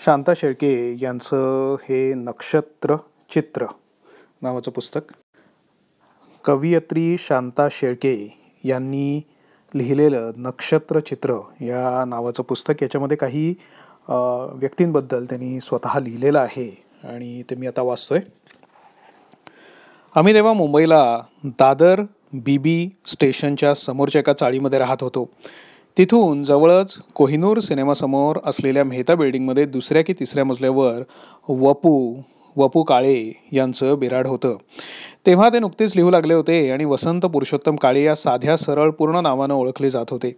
शांता शेळके यांचं हे नक्षत्र चित्र नावाचं पुस्तक. कवयित्री शांता शेळके यांनी लिहिलेलं नक्षत्र चित्र या नावाचं पुस्तक. याच्यामध्ये काही व्यक्तींबद्दल त्यांनी स्वतः लिहिलेलं आहे आणि ते मी आता वाचतोय. आम्ही तेव्हा मुंबईला दादर बीबी स्टेशनच्या समोरच्या एका चाळीमध्ये राहत होतो. तिथून जवळच कोहिनूर सिनेमासमोर असलेल्या मेहता बिल्डिंगमध्ये दुसऱ्या की तिसऱ्या मजल्यावर वपू काळे यांचं बिराड होतं. तेव्हा ते नुकतेच लिहू लागले होते आणि वसंत पुरुषोत्तम काळे या साध्या सरळ पूर्ण नावानं ओळखले जात होते.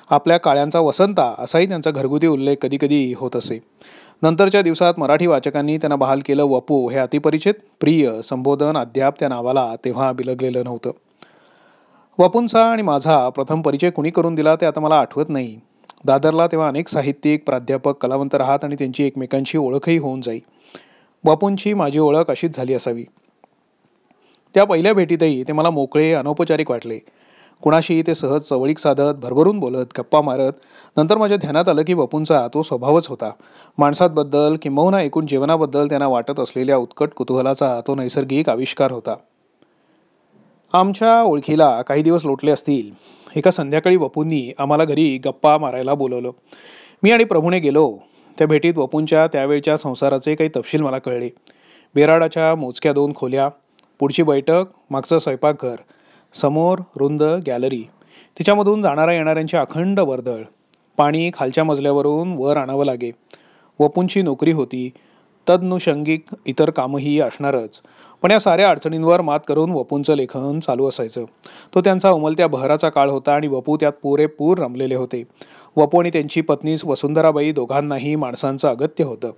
आपल्या काळ्यांचा वसंता असाही त्यांचा घरगुती उल्लेख कधी कधी होत असे. नंतरच्या दिवसात मराठी वाचकांनी त्यांना बहाल केलं वपू हे अतिपरिचित प्रिय संबोधन अद्याप त्या नावाला तेव्हा बिलगलेलं नव्हतं. वपूंचा आणि माझा प्रथम परिचय कुणी करून दिला ते आता मला आठवत नाही. दादरला तेव्हा अनेक साहित्यिक प्राध्यापक कलावंत राहत आणि त्यांची एकमेकांची ओळखही होऊन जाई. वपूंची माझी ओळख अशीच झाली असावी. त्या पहिल्या भेटीतही ते मला मोकळे अनौपचारिक वाटले. कुणाशी ते सहज चवळीक साधत, भरभरून बोलत, गप्पा मारत. नंतर माझ्या ध्यानात आलं की वपूंचा तो स्वभावच होता. माणसांबद्दल किंबहुना एकूण जीवनाबद्दल त्यांना वाटत असलेल्या उत्कट कुतूहलाचा तो नैसर्गिक आविष्कार होता. आमच्या ओळखीला काही दिवस लोटले असतील. एका संध्याकाळी वपूंनी आम्हाला घरी गप्पा मारायला बोलवलं. मी आणि प्रभूने गेलो. त्या भेटीत वपूंच्या त्यावेळच्या संसाराचे काही तपशील मला कळले. बेराडाच्या मोजक्या 2 खोल्या, पुढची बैठक, मागचं स्वयंपाकघर, समोर रुंद गॅलरी, तिच्यामधून जाणाऱ्या येणाऱ्यांची अखंड वर्दळ. पाणी खालच्या मजल्यावरून वर आणावं लागे. वपूंची नोकरी होती, तदनुषंगिक इतर कामही असणारच. पण या साऱ्या अडचणींवर मात करून वपूंचं लेखन चालू असायचं. तो त्यांचा उमलत्या बहराचा काळ होता आणि वपू त्यात पुरेपूर रमलेले होते. वपू आणि त्यांची पत्नी वसुंधराबाई दोघांनाही माणसांचं अगत्य होतं.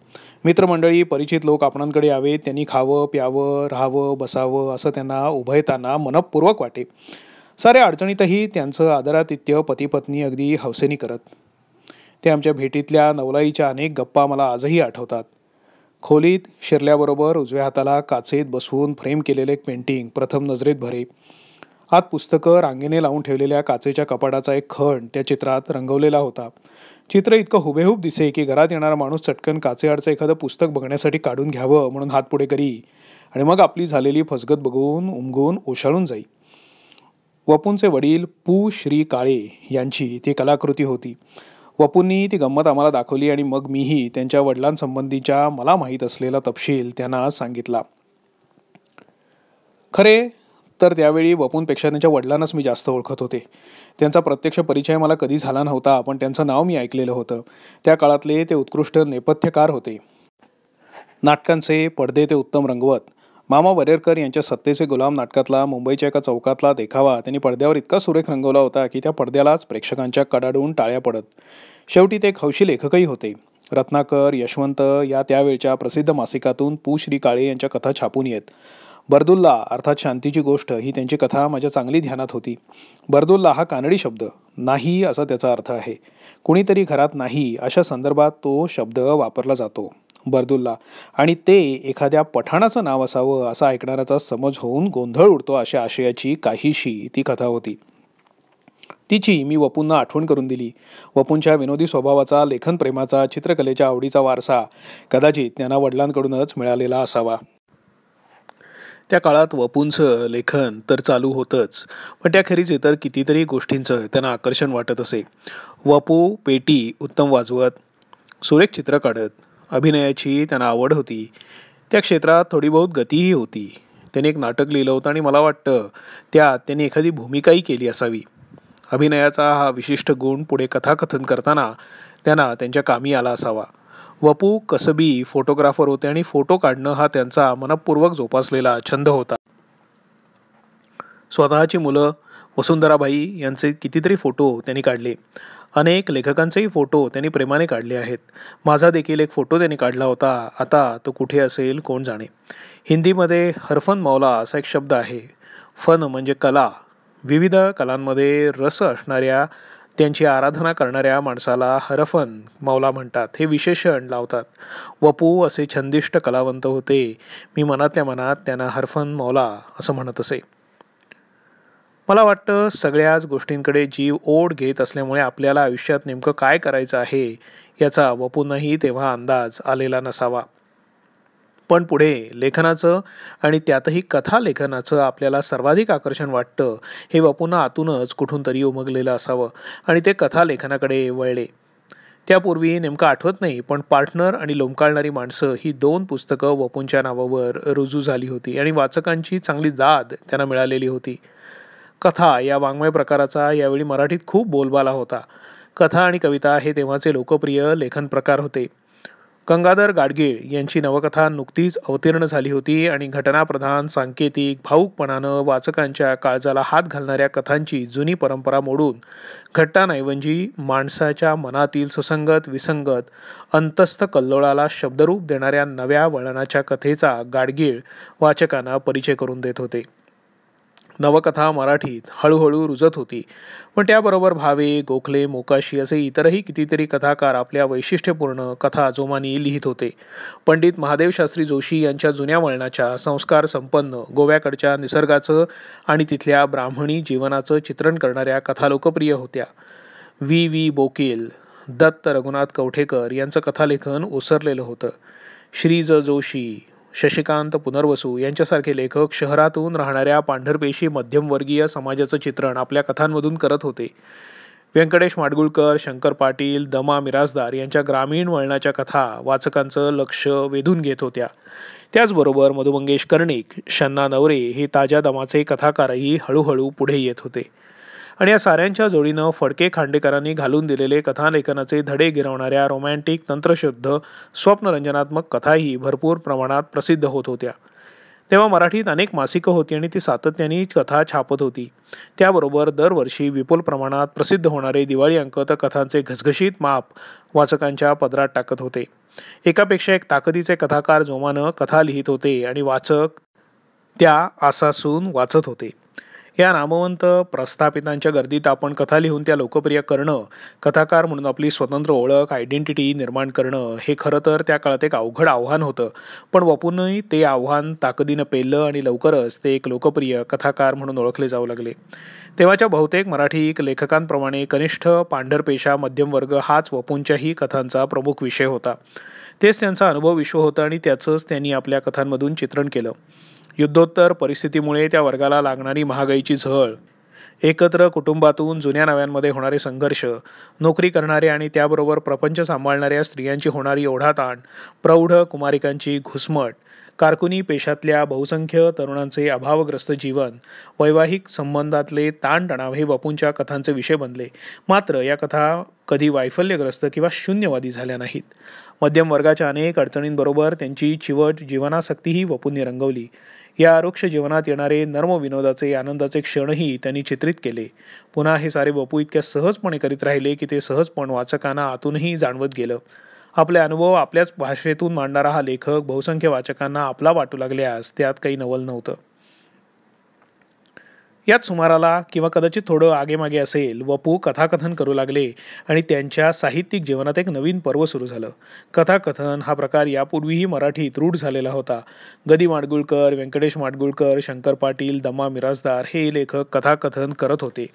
मित्रमंडळी, परिचित लोक आपणांकडे यावेत, त्यांनी खावं प्यावं, राहावं बसावं असं त्यांना उभयताना मनपूर्वक वाटे. साऱ्या अडचणीतही त्यांचं आदरातिथ्य पती पत्नी अगदी हौसेनी करत. ते आमच्या भेटीतल्या नवलाईच्या अनेक गप्पा मला आजही आठवतात. खोलीत शिरल्याबरोबर उजव्या हाताला काचेत बसवून फ्रेम केलेले एक पेंटिंग प्रथम नजरेत भरे. आत पुस्तकं रांगेने लावून ठेवलेल्या काचेच्या कपाटाचा एक खण त्या चित्रात रंगवलेला होता. चित्र इतकं हुबेहूब दिसे की घरात येणारा माणूस चटकन काचेआडचं एखादं पुस्तक बघण्यासाठी काढून घ्यावं म्हणून हात पुढे करी आणि मग आपली झालेली फसगत बघून उमगून ओशाळून जाई. वपूंचे वडील पु. श्री. काळे यांची ती कलाकृती होती. वपूंनी ती गंमत आम्हाला दाखवली आणि मग मीही त्यांच्या वडिलांसंबंधीच्या मला माहीत असलेला तपशील त्यांना सांगितला. खरे तर त्यावेळी वपूंपेक्षा त्यांच्या वडिलांनाच मी जास्त ओळखत होते. त्यांचा प्रत्यक्ष परिचय मला कधी झाला नव्हता, पण त्यांचं नाव मी ऐकलेलं होतं. त्या काळातले ते उत्कृष्ट नेपथ्यकार होते. नाटकांचे पडदे ते उत्तम रंगवत. मामा वरेरकर यांच्या सत्तेचे गुलाम नाटकातला मुंबईच्या एका चौकातला देखावा त्यांनी पडद्यावर इतका सुरेख रंगवला होता की त्या पडद्यालाच प्रेक्षकांच्या कडाडून टाळ्या पडत. शेवटी ते एक हौशी लेखकही होते. रत्नाकर, यशवंत या त्यावेळच्या प्रसिद्ध मासिकातून पु. श्री. काळे यांच्या कथा छापून येत. बर्दुल्ला अर्थात शांतीची गोष्ट ही त्यांची कथा माझ्या चांगली ध्यानात होती. बर्दुल्ला हा कानडी शब्द, नाही असा त्याचा अर्थ आहे. कुणीतरी घरात नाही अशा संदर्भात तो शब्द वापरला जातो, बर्दुल्ला. आणि ते एखाद्या पठाणाचं नाव असावं असा ऐकणाऱ्याचा समज होऊन गोंधळ उडतो अशा आशयाची काहीशी ती कथा होती. तिची मी वपूंना आठवण करून दिली. वपूंच्या विनोदी स्वभावाचा, लेखन प्रेमाचा, चित्रकलेच्या आवडीचा वारसा कदाचित त्यांना वडिलांकडूनच मिळालेला असावा. त्या काळात वपूंचं लेखन तर चालू होतंच, पण त्याखेरीज इतर कितीतरी गोष्टींचं त्यांना आकर्षण वाटत असे. वपू पेटी उत्तम वाजवत, सुरेख चित्र काढत. अभिनयाची त्यांना आवड होती. त्या क्षेत्रात थोडी बहुत गतीही होती. त्यांनी एक नाटक लिहिलं होतं आणि मला वाटतं त्यात त्यांनी एखादी भूमिकाही केली असावी. अभिनयाचा हा विशिष्ट गुण पुढे कथाकथन करताना त्यांना त्यांच्या कामी आला असावा. वपू कसबी फोटोग्राफर होते आणि फोटो काढणं हा त्यांचा मनपूर्वक जोपासलेला छंद होता. स्वतःची मुलं, वसुंधराबाई यांचे कितीतरी फोटो त्यांनी काढले. अनेक लेखकांचेही फोटो त्यांनी प्रेमाने काढले आहेत. माझा देखील एक फोटो त्यांनी काढला होता. आता तो कुठे असेल कोण जाणे. हिंदीमध्ये हरफन मौला असा एक शब्द आहे. फन म्हणजे कला. विविध कलांमध्ये रस असणाऱ्या, त्यांची आराधना करणाऱ्या माणसाला हरफन मौला म्हणतात, हे विशेषण लावतात. वपू असे छंदिष्ट कलावंत होते. मी मनातल्या मनात त्यांना हरफन मौला असं म्हणत असे. मला वाटतं सगळ्याच गोष्टींकडे जीव ओढ घेत असल्यामुळे आपल्याला आयुष्यात नेमकं काय करायचं आहे याचा वपूंनाही तेव्हा अंदाज आलेला नसावा. पण पुढे लेखनाचं आणि त्यातही कथा लेखनाचं आपल्याला सर्वाधिक आकर्षण वाटतं हे वपूंना आतूनच कुठून तरी उमगलेलं असावं आणि ते कथा लेखनाकडे वळले. त्यापूर्वी नेमकं आठवत नाही, पण पार्टनर आणि लोंबकाळणारी माणसं ही 2 पुस्तकं वपूंच्या नावावर रुजू झाली होती आणि वाचकांची चांगली दाद त्यांना मिळालेली होती. कथा या वाङ्मय प्रकाराचा यावेळी मराठीत खूप बोलबाला होता. कथा आणि कविता हे तेव्हाचे लोकप्रिय लेखन प्रकार होते. गंगाधर गाडगीळ यांची नवकथा नुकतीच अवतीर्ण झाली होती आणि घटनाप्रधान, सांकेतिक, भावुकपणानं वाचकांच्या काळजाला हात घालणाऱ्या कथांची जुनी परंपरा मोडून घट्टांऐवजी माणसाच्या मनातील सुसंगत विसंगत अंतस्थ कल्लोळाला शब्दरूप देणाऱ्या नव्या वळणाच्या कथेचा गाडगीळ वाचकांना परिचय करून देत होते. नवकथा मराठीत हळूहळू रुजत होती, पण त्याबरोबर भावे, गोखले, मोकाशी असे इतरही कितीतरी कथाकार आपल्या वैशिष्ट्यपूर्ण कथा जोमानी लिहित होते. पंडित महादेव शास्त्री जोशी यांच्या जुन्या वळणाच्या संस्कार संपन्न गोव्याकडच्या निसर्गाचं आणि तिथल्या ब्राह्मणी जीवनाचं चित्रण करणाऱ्या कथा लोकप्रिय होत्या. V. बोकील, दत्त रघुनाथ कवठेकर यांचं कथालेखन ओसरलेलं होतं. श्री ज. जोशी, शशिकांत पुनर्वसू यांच्यासारखे लेखक शहरातून राहणाऱ्या पांढरपेशी मध्यमवर्गीय समाजाचं चित्रण आपल्या कथांमधून करत होते. व्यंकटेश माडगुळकर, शंकर पाटील, दमा मिरासदार यांच्या ग्रामीण वळणाच्या कथा वाचकांचं लक्ष वेधून घेत होत्या. त्याचबरोबर मधुमंगेश कर्णिक, शन्ना नवरे हे ताज्या दमाचे कथाकारही हळूहळू पुढे येत होते आणि या साऱ्यांच्या जोडीनं फडके खांडेकरांनी घालून दिलेले कथालेखनाचे धडे गिरवणाऱ्या रोमॅन्टिक, तंत्रशुद्ध, स्वप्नरंजनात्मक कथाही भरपूर प्रमाणात प्रसिद्ध होत होत्या. तेव्हा मराठीत अनेक मासिकं होती आणि ती सातत्याने कथा छापत होती. त्याबरोबर दरवर्षी विपुल प्रमाणात प्रसिद्ध होणारे दिवाळी अंक तर कथांचे घसघशीत माप वाचकांच्या पदरात टाकत होते. एकापेक्षा एक ताकदीचे कथाकार जोमानं कथा लिहित होते आणि वाचक त्या आसासून वाचत होते. या नामवंत प्रस्थापितांच्या गर्दीत आपण कथा लिहून त्या लोकप्रिय करणं, कथाकार म्हणून आपली स्वतंत्र ओळख, आयडेंटिटी निर्माण करणं हे खरं तर त्या काळात एक अवघड आव्हान होतं. पण वपूनही ते आव्हान ताकदीनं पेललं आणि लवकरच ते एक लोकप्रिय कथाकार म्हणून ओळखले जाऊ लागले. तेव्हाच्या बहुतेक मराठी लेखकांप्रमाणे कनिष्ठ पांढरपेशा मध्यमवर्ग हाच वपूंच्याही कथांचा प्रमुख विषय होता. तेच त्यांचा अनुभव विश्व होतं आणि त्याचंच त्यांनी आपल्या कथांमधून चित्रण केलं. युद्धोत्तर परिस्थितीमुळे त्या वर्गाला लागणारी महागाईची झळ, एकत्र कुटुंबातून जुन्या नव्यांमध्ये होणारे संघर्ष, नोकरी करणारे आणि त्याबरोबर प्रपंच सांभाळणाऱ्या स्त्रियांची होणारी ओढाताण, प्रौढ कुमारिकांची घुसमट, कारकुनी पेशातल्या बहुसंख्य तरुणांचे अभावग्रस्त जीवन, वैवाहिक संबंधातले ताणतणाव हे वपूंच्या कथांचे विषय बनले. मात्र या कथा कधी वैफल्यग्रस्त किंवा शून्यवादी झाल्या नाहीत. मध्यम वर्गाच्या अनेक अडचणींबरोबर त्यांची चिवट जीवनासक्तीही वपूंनी रंगवली. या वृक्ष जीवनात येणारे नर्म विनोदाचे आनंदाचे क्षणही त्यांनी चित्रित केले. पुन्हा हे सारे वपू इतक्या सहजपणे करीत राहिले की ते सहजपण वाचकांना आतूनही जाणवत गेलं. आपले अनुभव आपल्याच भाषेतून मांडणारा हा लेखक बहुसंख्य वाचकांना आपला वाटू लागल्यास त्यात काही नवल नव्हतं. याच सुमाराला किंवा कदाचित थोडं आगेमागे असेल, वपू कथाकथन करू लागले आणि त्यांच्या साहित्यिक जीवनात एक नवीन पर्व सुरू झालं. कथाकथन हा प्रकार यापूर्वीही मराठीत रूढ झालेला होता. गदी माडगुळकर, व्यंकटेश माडगुळकर, शंकर पाटील, दमा मिरासदार हे लेखक कथाकथन करत होते.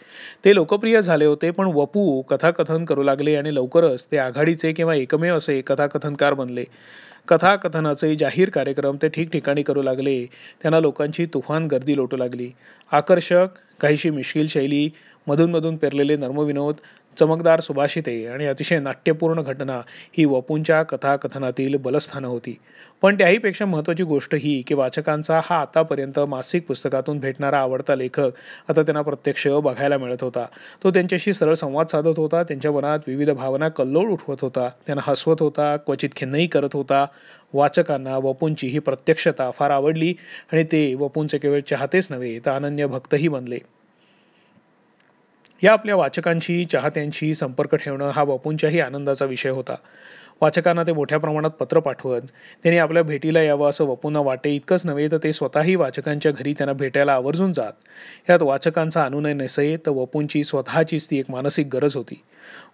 ते लोकप्रिय झाले होते, पण वपू कथाकथन करू लागले आणि लवकरच ते आघाडीचे किंवा एकमेव असे कथाकथनकार बनले. कथाकथनाचे जाहीर कार्यक्रम ते ठिकठिकाणी करू लागले. त्यांना लोकांची तुफान गर्दी लोटू लागली. आकर्षक, काहीशी मिश्किल शैली, मधूनमधून पेरलेले नर्मविनोद, चमकदार सुभाषिते आणि अतिशय नाट्यपूर्ण घटना ही वपूंच्या कथाकथनातील बलस्थानं होती. पण त्याहीपेक्षा महत्त्वाची गोष्ट ही की वाचकांचा हा आतापर्यंत मासिक पुस्तकातून भेटणारा आवडता लेखक आता त्यांना प्रत्यक्ष बघायला मिळत होता. तो त्यांच्याशी सरळ संवाद साधत होता, त्यांच्या मनात विविध भावना कल्लोळ उठवत होता, त्यांना हसवत होता, क्वचित खिन्नही करत होता. वाचकांना वपूंची ही प्रत्यक्षता फार आवडली आणि ते वपूंचे केवळ चाहतेच नव्हे तर अनन्य भक्तही बनले. या आपल्या वाचकांशी, चाहत्यांशी संपर्क ठेवणं हा वपूंच्याही आनंदाचा विषय होता. वाचकांना ते मोठ्या प्रमाणात पत्र पाठवत. त्यांनी आपल्या भेटीला यावं असं वपूंना वाटे. इतकंच नव्हे तर ते स्वतःही वाचकांच्या घरी त्यांना भेटायला आवर्जून जात. यात वाचकांचा अनुनय नसे तर वपूंची स्वतःचीच ती एक मानसिक गरज होती.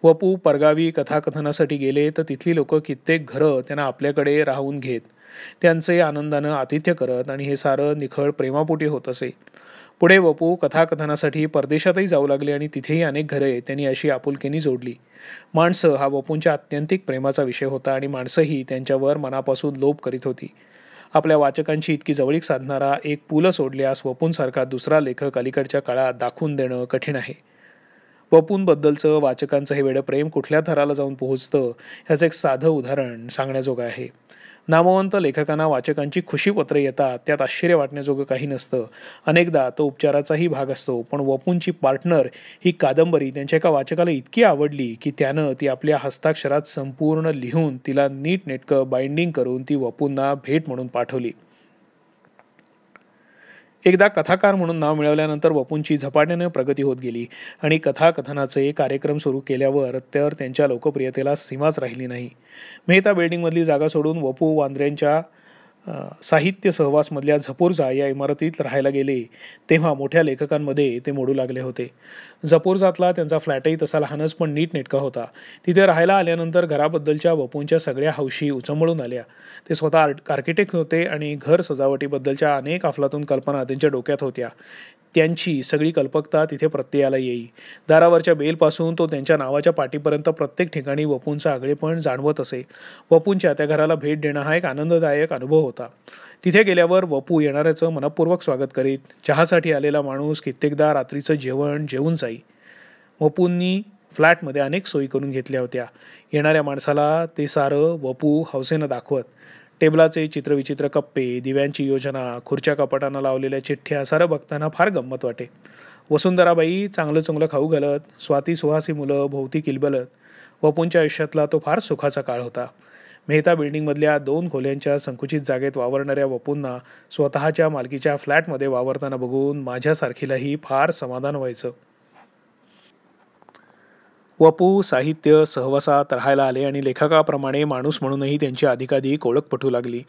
वपू परगावी कथाकथनासाठी गेले तर तिथली लोक कित्येक घरं त्यांना आपल्याकडे राहून घेत. त्यांचे आनंदानं आतिथ्य करत आणि हे सारं निखळ प्रेमापोटी होत असे. पुढे वपू कथाकथनासाठी परदेशातही जाऊ लागले आणि तिथेही अनेक घरे त्यांनी अशी आपुलकीने जोडली. माणसं हा वपूंच्या आत्यंतिक प्रेमाचा विषय होता आणि माणसंही त्यांच्यावर मनापासून लोभ करीत होती. आपल्या वाचकांची इतकी जवळीक साधणारा एक पुलं सोडल्यास वपूंसारखा दुसरा लेखक अलीकडच्या काळात दाखवून देणं कठीण आहे. वपूंबद्दलचं वाचकांचं हे वेडं प्रेम कुठल्या थराला जाऊन पोहोचतं ह्याचं एक साधं उदाहरण सांगण्याजोगं आहे. नामवंत लेखकांना वाचकांची खुशीपत्र येतात, त्यात आश्चर्य वाटण्याजोगं काही नसतं. अनेकदा तो उपचाराचाही भाग असतो. पण वपूंची पार्टनर ही कादंबरी त्यांच्या एका वाचकाला इतकी आवडली की त्यानं ती आपल्या हस्ताक्षरात संपूर्ण लिहून तिला नीटनेटकं बाइंडिंग करून ती वपूंना भेट म्हणून पाठवली. एकदा कथाकार म्हणून नाव मिळवल्यानंतर वपूंची झपाट्याने प्रगती होत गेली आणि कथाकथनाचे कार्यक्रम सुरू केल्यावर तर त्यांच्या लोकप्रियतेला सीमाच राहिली नाही. मेहता बिल्डिंगमधली जागा सोडून वपू वांद्र्यांच्या साहित्य सहवासमधल्या झपूर्झा या इमारतीत राहायला गेले तेव्हा मोठ्या लेखकांमध्ये ते मोडू लागले होते. झपूर्झातला त्यांचा फ्लॅटही तसा लहानच पण नीटनेटका होता. तिथे राहायला आल्यानंतर घराबद्दलच्या वपूंच्या सगळ्या हौशी उचंबळून आल्या. ते स्वतः आर्किटेक्ट होते आणि घर सजावटीबद्दलच्या अनेक अफलातून कल्पना त्यांच्या डोक्यात होत्या. त्यांची सगळी कल्पकता तिथे प्रत्ययाला येई. दारावरच्या बेलपासून तो त्यांच्या नावाच्या पाटीपर्यंत प्रत्येक ठिकाणी वपूंचा आगळेपण जाणवत असे. वपूंच्या त्या घराला भेट देणं हा एक आनंददायक अनुभव होता. तिथे गेल्यावर वपू येणाऱ्याचं मनपूर्वक स्वागत करीत. चहासाठी आलेला माणूस कित्येकदा रात्रीचं जेवण जेवून जाई. वपूंनी फ्लॅटमध्ये अनेक सोयी करून घेतल्या होत्या. येणाऱ्या माणसाला ते सारं वपू हौसेनं दाखवत. टेबलाचे चित्रविचित्र कप्पे, दिव्यांची योजना, खुर्च्या कपाटांना लावलेल्या चिठ्ठ्या सारं बघताना फार गंमत वाटे. वसुंधराबाई चांगलं चांगलं खाऊ घालत, स्वाती सुहासी मुलं भोवती किलबलत. वपूंच्या आयुष्यातला तो फार सुखाचा काळ होता. मेहता बिल्डिंगमधल्या 2 खोल्यांच्या संकुचित जागेत वावरणाऱ्या वपूंना स्वतःच्या मालकीच्या फ्लॅटमध्ये वावरताना बघून माझ्यासारखीलाही फार समाधान व्हायचं. वपू साहित्य सहवासात राहायला आले आणि लेखकाप्रमाणे माणूस म्हणूनही त्यांची अधिकाधिक ओळख पटू लागली.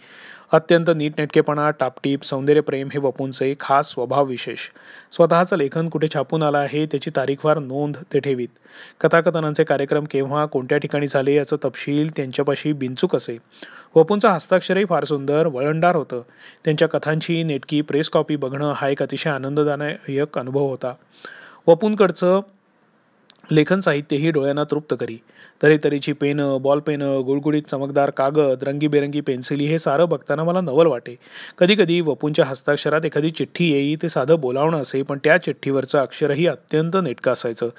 अत्यंत नीटनेटकेपणा, टापटीप, सौंदर्यप्रेम हे वपूंचे खास स्वभाव विशेष. स्वतःचं लेखन कुठे छापून आलं आहे त्याची तारीखवार नोंद ते ठेवीत. कथाकथनांचे कार्यक्रम केव्हा कोणत्या ठिकाणी झाले याचं तपशील त्यांच्यापाशी बिनचूक असे. वपूंचं हस्ताक्षरही फार सुंदर, वळणदार होतं. त्यांच्या कथांची नेटकी प्रेस कॉपी बघणं हा एक अतिशय आनंददायक अनुभव होता. वपूंकडचं लेखन साहित्यही डोळ्यांना तृप्त करी. तऱ्हेतऱ्हेची पेनं, बॉलपेनं, गुळगुळीत चमकदार कागद, रंगीबेरंगी पेन्सिली हे सारं बघताना मला नवल वाटे. कधीकधी वपूंच्या हस्ताक्षरात एखादी चिठ्ठी येई. ते साधं बोलावणं असे, पण त्या चिठ्ठीवरचं अक्षरही अत्यंत नेटकं असायचं.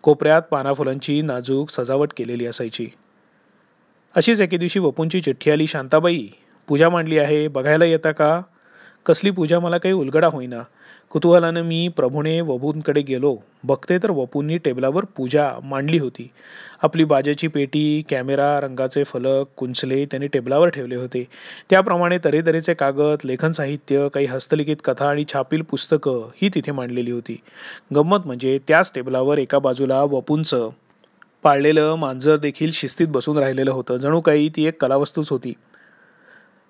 कोपऱ्यात पानाफुलांची नाजूक सजावट केलेली असायची. अशीच एके दिवशी वपूंची चिठ्ठी आली. शांताबाई, पूजा मांडली आहे, बघायला येता का? कसली पूजा मला काही उलगडा होईना. कुतूहलानं मी प्रभूने वपूंकडे गेलो. बघते तर वपूंनी टेबलावर पूजा मांडली होती. आपली बाजाची पेटी, कॅमेरा, रंगाचे फलक, कुंचले त्यांनी टेबलावर ठेवले होते. त्याप्रमाणे तऱ्हेतऱ्हेचे कागद, लेखन साहित्य, काही हस्तलिखित कथा आणि छापील पुस्तकं ही तिथे मांडलेली होती. गंमत म्हणजे त्याच टेबलावर एका बाजूला वपूंचं पाळलेलं मांजर देखील शिस्तीत बसून राहिलेलं होतं. जणू काही ती एक कलावस्तूच होती.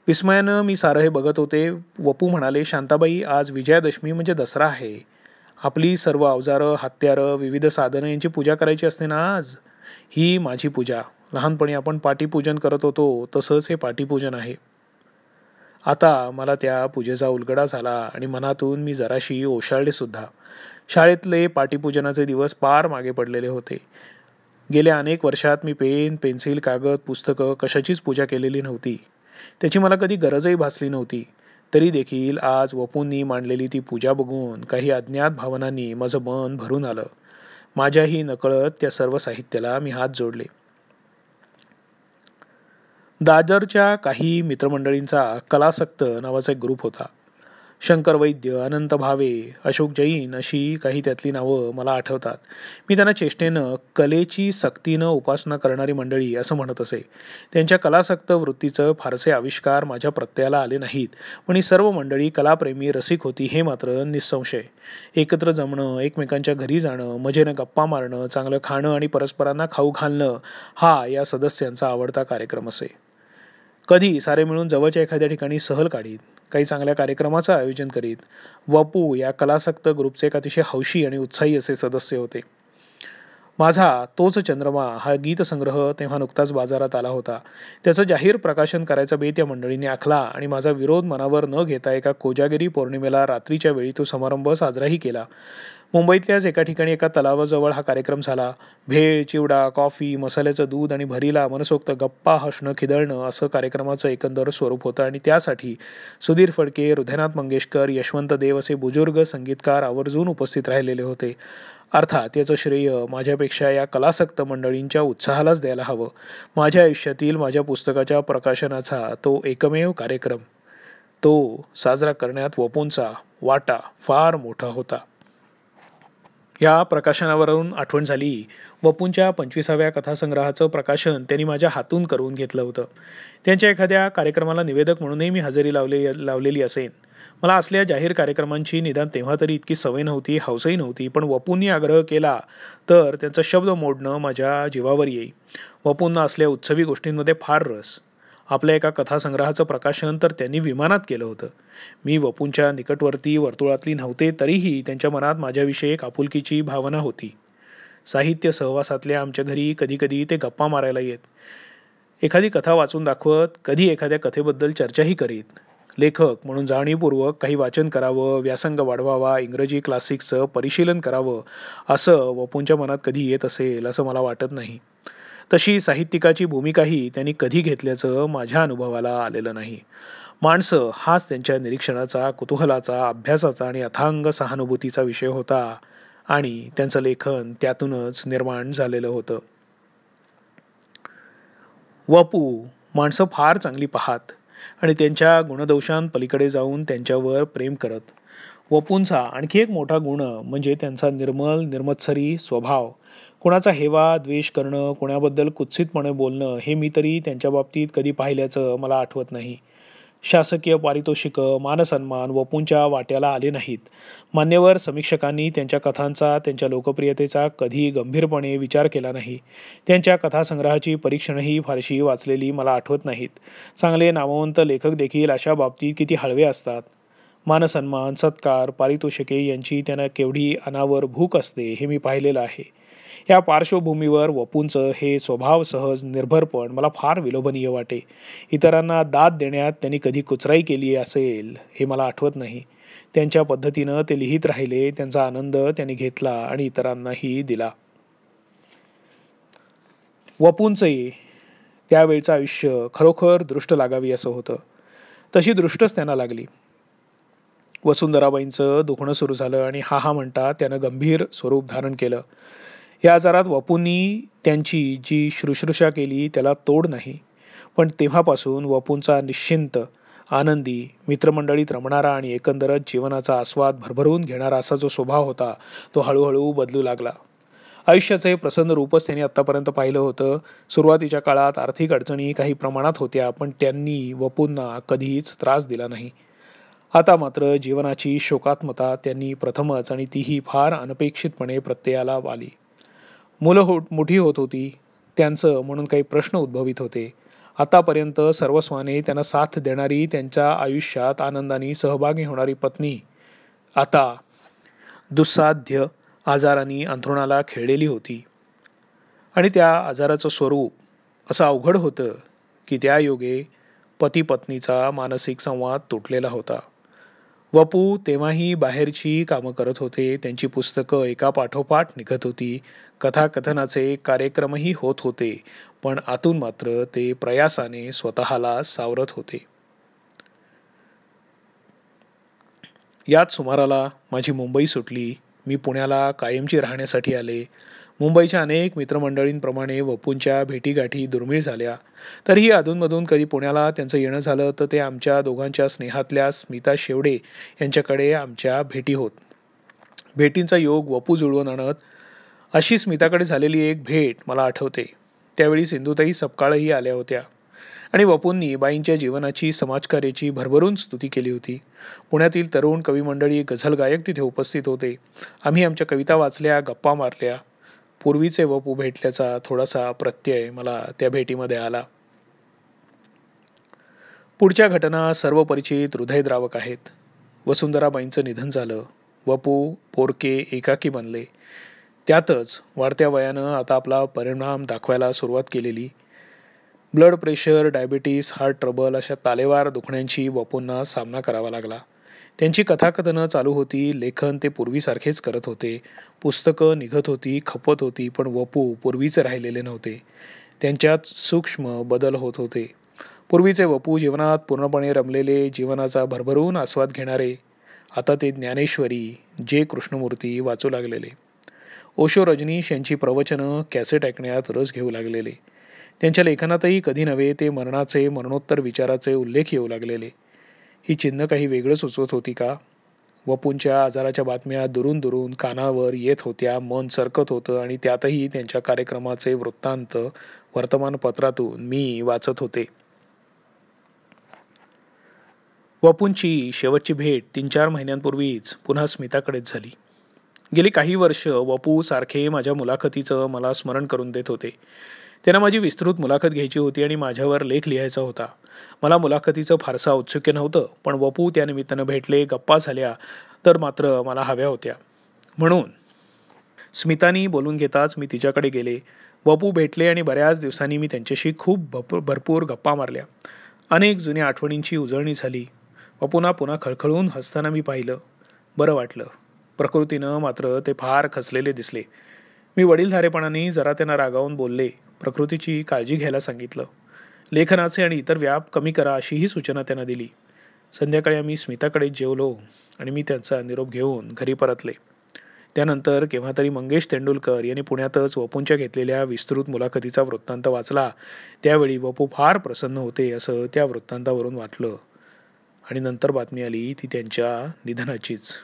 विस्मयानं मी सारं हे बघत होते. वपू म्हणाले, शांताबाई, आज विजयादशमी म्हणजे दसरा आहे. आपली सर्व अवजारं, हत्यारं, विविध साधनं यांची पूजा करायची असते ना आज. ही माझी पूजा. लहानपणी आपण पाटीपूजन करत होतो तसंच हे पाटीपूजन आहे. आता मला त्या पूजेचा उलगडा झाला आणि मनातून मी जराशी ओशाळले सुद्धा. शाळेतले पाटीपूजनाचे दिवस पार मागे पडलेले होते. गेल्या अनेक वर्षात मी पेन, पेन्सिल, कागद, पुस्तकं कशाचीच पूजा केलेली नव्हती. त्याची मला कधी गरजही भासली नव्हती. तरी देखील आज वपूंनी मांडलेली ती पूजा बघून काही अज्ञात भावनांनी माझं मन भरून आलं. माझ्याही नकळत त्या सर्व साहित्याला मी हात जोडले. दादरच्या काही मित्रमंडळींचा कलासक्त नावाचा एक ग्रुप होता. शंकर वैद्य, अनंत भावे, अशोक जैन अशी काही त्यातली नावं मला आठवतात. मी त्यांना चेष्टेनं कलेची सक्तीनं उपासना करणारी मंडळी असं म्हणत असे. त्यांच्या कलासक्त वृत्तीचं फारसे आविष्कार माझ्या प्रत्ययाला आले नाहीत, पण ही सर्व मंडळी कलाप्रेमी रसिक होती हे मात्र निस्संशय. एकत्र जमणं, एकमेकांच्या घरी जाणं, मजेनं गप्पा मारणं, चांगलं खाणं आणि परस्परांना खाऊ घालणं हा या सदस्यांचा आवडता कार्यक्रम असे. कधी सारे मिळून जवळच्या एखाद्या ठिकाणी सहल काढीत, काही चांगल्या कार्यक्रमाचं आयोजन करीत. वपू या कलासक्त ग्रुपचे एक अतिशय हौशी आणि उत्साही असे सदस्य होते. माझा तोच चंद्रमा हा गीतसंग्रह तेव्हा नुकताच बाजारात आला होता. त्याचं जाहीर प्रकाशन करायचा बेत या मंडळीने आखला आणि माझा विरोध मनावर न घेता एका कोजागिरी पौर्णिमेला रात्रीच्या वेळी तो समारंभ साजराही केला. मुंबईतल्याच एका ठिकाणी एका तलावाजवळ हा कार्यक्रम झाला. भेळ, चिवडा, कॉफी, मसाल्याचं दूध आणि भरीला मनसोक्त गप्पा, हसणं, खिदळणं असं कार्यक्रमाचं एकंदर स्वरूप होतं आणि त्यासाठी सुधीर फडके, हृदयनाथ मंगेशकर, यशवंत देव असे बुजुर्ग संगीतकार आवर्जून उपस्थित राहिलेले होते. अर्थात याचं श्रेय माझ्यापेक्षा या कलासक्त मंडळींच्या उत्साहालाच द्यायला हवं. माझ्या आयुष्यातील माझ्या पुस्तकाच्या प्रकाशनाचा तो एकमेव कार्यक्रम, तो साजरा करण्यात वपूंचा वाटा फार मोठा होता. या प्रकाशनावरून आठवण झाली. वपूंच्या 25व्या कथासंग्रहाचं प्रकाशन त्यांनी माझ्या हातून करून घेतलं होतं. त्यांच्या एखाद्या कार्यक्रमाला निवेदक म्हणूनही मी हजेरी लावलेली असेन. मला असल्या जाहीर कार्यक्रमांची निदान तेव्हा तरी इतकी सवय नव्हती, हौसही नव्हती, पण वपूंनी आग्रह केला तर त्यांचा शब्द मोडणं माझ्या जीवावर येई. वपूंना असल्या उत्सवी गोष्टींमध्ये फार रस. आपल्या एका कथासंग्रहाचं प्रकाशन तर त्यांनी विमानात केलं होतं. मी वपूंच्या निकटवर्ती वर्तुळातली नव्हते, तरीही त्यांच्या मनात माझ्याविषयी एक आपुलकीची भावना होती. साहित्य सहवासातल्या आमच्या घरी कधी कधी ते गप्पा मारायला येत. एखादी कथा वाचून दाखवत, कधी एखाद्या कथेबद्दल चर्चाही करीत. लेखक म्हणून जाणीवपूर्वक काही वाचन करावं, व्यासंग वाढवावा, इंग्रजी क्लासिक्सचं परिशीलन करावं असं वपूंच्या मनात कधी येत असेल असं मला वाटत नाही. तशी साहित्यिकाची भूमिकाही त्यांनी कधी घेतल्याचं माझ्या अनुभवाला आलेलं नाही. माणसं हाच त्यांच्या निरीक्षणाचा, कुतूहलाचा, अभ्यासाचा आणि अथांग सहानुभूतीचा विषय होता आणि त्यांचं लेखन त्यातूनच निर्माण झालेलं होतं. वपू माणसं फार चांगली पाहात आणि त्यांच्या गुणदोषांपलीकडे जाऊन त्यांच्यावर प्रेम करत. वपूंचा आणखी एक मोठा गुण म्हणजे त्यांचा निर्मल निर्मत्सरी स्वभाव. कोणाचा हेवा द्वेष करणं, कोणाबद्दल कुत्सितपणे बोलणं हे मी तरी त्यांच्या बाबतीत कधी पाहिल्याचं मला आठवत नाही. शासकीय पारितोषिकं, मानसन्मान वपूंच्या वाट्याला आले नाहीत. मान्यवर समीक्षकांनी त्यांच्या कथांचा, त्यांच्या लोकप्रियतेचा कधी गंभीरपणे विचार केला नाही. त्यांच्या कथासंग्रहाची परीक्षणही फारशी वाचलेली मला आठवत नाहीत. चांगले नामवंत लेखक देखील अशा बाबतीत किती हळवे असतात. मानसन्मान, सत्कार, पारितोषिके यांची त्यांना केवढी अनावर भूक असते हे मी पाहिलेलं आहे. या पार्श्वभूमीवर वपूंचं हे स्वभाव सहज निर्भरपण मला फार विलोभनीय वाटे. इतरांना दाद देण्यात त्यांनी कधी कुचराई केली असेल हे मला आठवत नाही. त्यांच्या पद्धतीनं ते लिहित राहिले, त्यांचा आनंद त्यांनी घेतला आणि इतरांनाही दिला. वपूंचे त्यावेळचं आयुष्य खरोखर दृष्ट लागावी असं होतं. तशी दृष्टच त्यांना लागली. वसुंधराबाईंचं दुखणं सुरू झालं आणि हा हा म्हणता त्यानं गंभीर स्वरूप धारण केलं. या आजारात वपूंनी त्यांची जी शुश्रूषा केली त्याला तोड नाही. पण तेव्हापासून वपूंचा निश्चिंत, आनंदी, मित्रमंडळीत रमणारा आणि एकंदरच जीवनाचा आस्वाद भरभरून घेणारा असा जो स्वभाव होता तो हळूहळू बदलू लागला. आयुष्याचे प्रसन्न रूपच त्यांनी आत्तापर्यंत पाहिलं होतं. सुरुवातीच्या काळात आर्थिक अडचणी काही प्रमाणात होत्या, पण त्यांनी वपूंना कधीच त्रास दिला नाही. आता मात्र जीवनाची शोकात्मता त्यांनी प्रथमच आणि तीही फार अनपेक्षितपणे प्रत्ययाला आली. मुलं मोठी होत होती, त्यांचं म्हणून काही प्रश्न उद्भवित होते. आतापर्यंत सर्वस्वाने त्यांना साथ देणारी, त्यांच्या आयुष्यात आनंदाने सहभागी होणारी पत्नी आता दुस्साध्य आजाराने अंथरुणाला खिळलेली होती. आणि त्या आजाराचं स्वरूप असं अवघड होतं की त्या योगे पती पत्नीचा मानसिक संवाद तुटलेला होता. वपू तेव्हाही बाहेरची कामं करत होते. त्यांची पुस्तकं एका पाठोपाठ निघत होती. कथाकथनाचे कार्यक्रमही होत होते, पण आतून मात्र ते प्रयासाने स्वतःला सावरत होते. याच सुमाराला माझी मुंबई सुटली. मी पुण्याला कायमची राहण्यासाठी आले. मुंबईच्या अनेक मित्रमंडळींप्रमाणे वपूंच्या भेटीगाठी दुर्मिळ झाल्या, तरीही अधूनमधून कधी पुण्याला त्यांचं येणं झालं तर ते आमच्या दोघांच्या स्नेहातल्या स्मिता शेवडे यांच्याकडे आमच्या भेटी होत. भेटींचा योग वपू जुळवून आणत. अशी स्मिताकडे झालेली एक भेट मला आठवते. त्यावेळी सिंधुताई सपकाळही आल्या होत्या आणि वपूंनी बाईंच्या जीवनाची, समाजकार्याची भरभरून स्तुती केली होती. पुण्यातील तरुण कवी मंडळी, गझल गायक तिथे उपस्थित होते. आम्ही आमच्या कविता वाचल्या, गप्पा मारल्या. पूर्वीचे वपू भेटल्याचा थोडासा प्रत्यय मला त्या भेटीमध्ये आला. पुढच्या घटना सर्व परिचित, हृदयद्रावक आहेत. वसुंधराबाईंचं निधन झालं. वपू पोरके एकाकी बनले. त्यातच वाढत्या वयानं आता आपला परिणाम दाखवायला सुरुवात केलेली. Blood pressure, diabetes, heart trouble अशा तालेवार दुखण्यांची वपूंना सामना करावा लागला. त्यांची कथाकथनं चालू होती. लेखन ते पूर्वीसारखेच करत होते. पुस्तकं निघत होती, खपत होती. पण वपू पूर्वीचे राहिलेले नव्हते. त्यांच्यात सूक्ष्म बदल होत होते. पूर्वीचे वपू जीवनात पूर्णपणे रमलेले, जीवनाचा भरभरून आस्वाद घेणारे. आता ते ज्ञानेश्वरी, जे कृष्णमूर्ती वाचू लागलेले. ओशो, रजनीश यांची प्रवचनं, कॅसेट ऐकण्यात रस घेऊ लागलेले. त्यांच्या लेखनातही कधी नव्हे ते मरणाचे, मरणोत्तर विचाराचे उल्लेख येऊ लागलेले. ही चिन्ह काही वेगळं सुचवत होती का? वपूंच्या आजाराच्या बातम्या दुरून दुरून कानावर येत होत्या. मन सरकत होतं आणि त्यातही त्यांच्या कार्यक्रमाचे वृत्तांत वर्तमानपत्रातून मी वाचत होते. वपूंची शेवटची भेट 3-4 महिन्यांपूर्वीच पुन्हा स्मिताकडेच झाली. गेली काही वर्ष वपू सारखे माझ्या मुलाखतीचं मला स्मरण करून देत होते. त्यांना माझी विस्तृत मुलाखत घ्यायची होती आणि माझ्यावर लेख लिहायचा होता. मला मुलाखतीचं फारसं औत्सुक्य नव्हतं, पण वपू त्यानिमित्तानं भेटले, गप्पा झाल्या तर मात्र मला हव्या होत्या. म्हणून स्मितानी बोलून घेताच मी तिच्याकडे गेले. वपू भेटले आणि बऱ्याच दिवसांनी मी त्यांच्याशी खूप भरपूर गप्पा मारल्या. अनेक जुन्या आठवणींची उजळणी झाली. वपूंना पुन्हा खळखळून हसताना मी पाहिलं. बरं वाटलं. प्रकृतीनं मात्र ते फार खचलेले दिसले. मी वडीलधारेपणाने जरा त्यांना रागावून बोलले. प्रकृतीची काळजी घ्यायला सांगितलं. लेखनाचे आणि इतर व्याप कमी करा अशीही सूचना त्यांना दिली. संध्याकाळी आम्ही स्मिताकडे जेवलो आणि मी त्यांचा निरोप घेऊन घरी परतले. त्यानंतर केव्हा तरी मंगेश तेंडुलकर यांनी पुण्यातच वपूंच्या घेतलेल्या विस्तृत मुलाखतीचा वृत्तांत वाचला. त्यावेळी वपू फार प्रसन्न होते असं त्या वृत्तांतावरून वाटलं. आणि नंतर बातमी आली ती त्यांच्या निधनाचीच.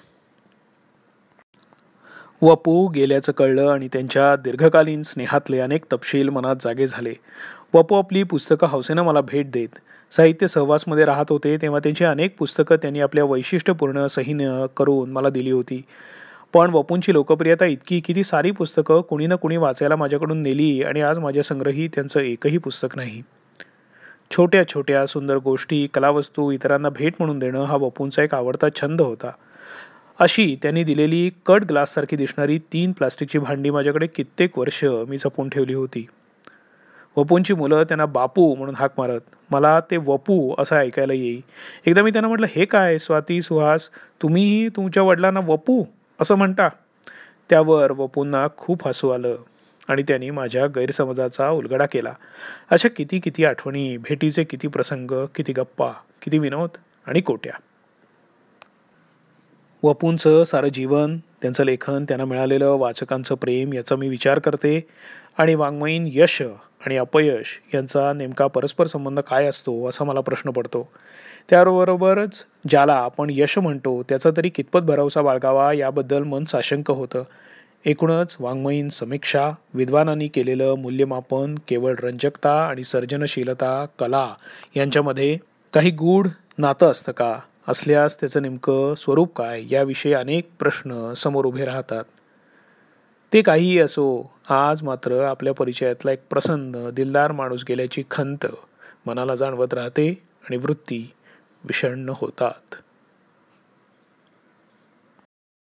वपू गेल्याचं कळलं आणि त्यांच्या दीर्घकालीन स्नेहातले अनेक तपशील मनात जागे झाले. वपू आपली पुस्तकं हौसेनं मला भेट देत. साहित्य सहवासमध्ये राहत होते तेव्हा त्यांची अनेक पुस्तकं त्यांनी आपल्या वैशिष्ट्यपूर्ण सहीनं करून मला दिली होती. पण वपूंची लोकप्रियता इतकी की ती सारी पुस्तकं कुणी ना कुणी वाचायला माझ्याकडून नेली आणि आज माझ्या संग्रही त्यांचं एकही पुस्तक नाही. छोट्या छोट्या सुंदर गोष्टी, कलावस्तू इतरांना भेट म्हणून देणं हा वपूंचा एक आवडता छंद होता. अशी त्यांनी दिलेली कट ग्लाससारखी दिसणारी 3 प्लास्टिकची भांडी माझ्याकडे कित्येक वर्ष मी जपून ठेवली होती. वपूंची मुलं त्यांना बापू म्हणून हाक मारत. मला ते वपू असं ऐकायला येई. एकदा मी त्यांना म्हटलं, हे काय स्वाती, सुहास, तुम्हीही तुमच्या वडिलांना वपू असं म्हणता? त्यावर वपूंना खूप हसू आलं आणि त्यांनी माझ्या गैरसमजाचा उलगडा केला. अशा किती किती आठवणी, भेटीचे किती प्रसंग, किती गप्पा, किती विनोद आणि कोट्या. वपूंचं सारं जीवन, त्यांचं लेखन, त्यांना मिळालेलं वाचकांचं प्रेम याचा मी विचार करते आणि वाङ्मयीन यश आणि अपयश यांचा नेमका परस्पर संबंध काय असतो असा मला प्रश्न पडतो. त्याबरोबरच ज्याला आपण यश म्हणतो त्याचा तरी कितपत भरवसा बाळगावा याबद्दल मन साशंक होतं. एकूणच वाङ्मयीन समीक्षा, विद्वानांनी केलेलं मूल्यमापन केवळ रंजकता आणि सर्जनशीलता, कला यांच्यामध्ये काही गूढ नातं असतं का? असल्यास त्याचं नेमकं स्वरूप काय याविषयी अनेक प्रश्न समोर उभे राहतात. ते काहीही असो, आज मात्र आपल्या परिचयातला एक प्रसन्न, दिलदार माणूस गेल्याची खंत मनाला जाणवत राहते आणि वृत्ती विषण्ण होतात.